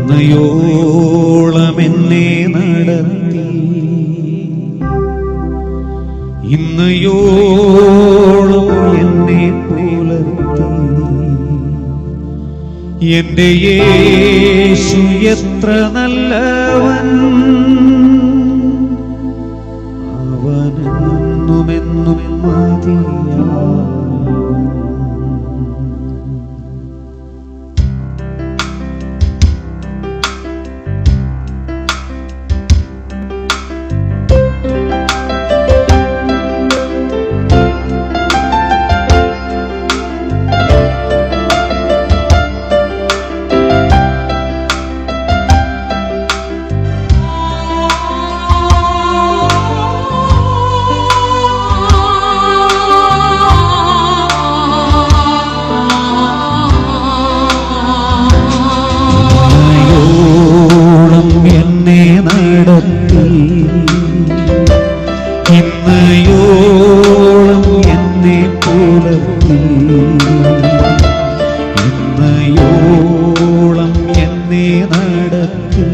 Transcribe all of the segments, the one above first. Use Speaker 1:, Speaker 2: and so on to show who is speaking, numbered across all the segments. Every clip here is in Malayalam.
Speaker 1: ഇന്നയോളം എന്നെ നടത്തി, ഇന്നയോളം എന്നെ പുലർത്തി. എന്റെ യേശു എത്ര നല്ലവൻ, അവനെന്നുമെന്നും മതിയായവൻ. ഇന്നയോളം എന്നെ പുലർത്തി, ഇന്നയോളം എന്നെ നടത്തി,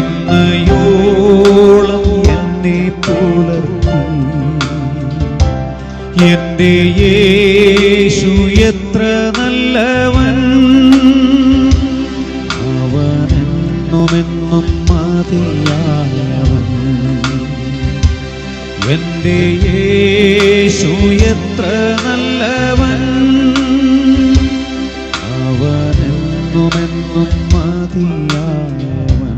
Speaker 1: ഇന്നയോളം എന്നെ പുലർത്തി. എന്റെ യേശു എത്ര നല്ലവൻ, അവനെന്നുമെന്നും മതിയായവൻ. എന്റെ യേശു എത്ര നല്ലവൻ, അവനെന്നുമെന്നും മതിയായവൻ.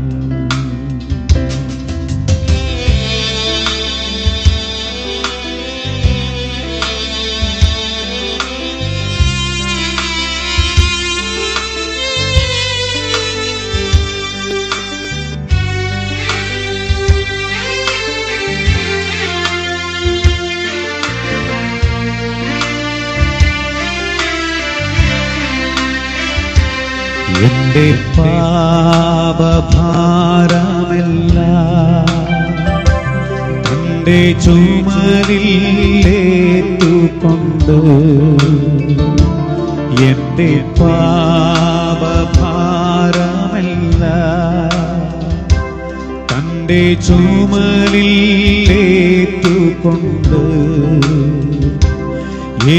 Speaker 1: എന്റെ പാപഭാരമെല്ലാം എന്റെ ചുമലിലേറ്റുകൊണ്ട്, എന്റെ പാപഭാരമെല്ലാം തന്റെ ചുമലിലേറ്റുകൊണ്ട്,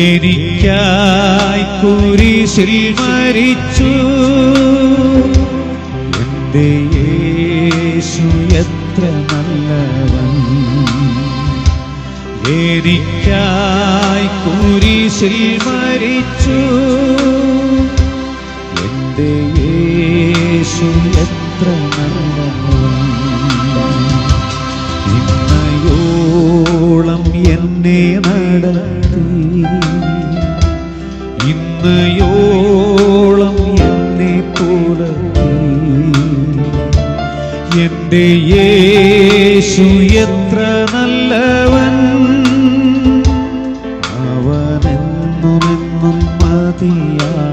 Speaker 1: എനിക്കായി കുരിശിൽ മരിച്ചു. എന്റെ യേശു എത്ര നല്ലവൻ, എനിക്കായി കുരിശിൽ മരിച്ചു. എന്റെ യേശു എത്ര നല്ലവൻ. ഇന്നയോളം എന്നെ നടത്തി, ഇന്നയോളം എന്നെ പുലർത്തി. എന്റെ യേശു എത്ര നല്ലവൻ, അവനെന്നുമെന്നും മതിയായവൻ.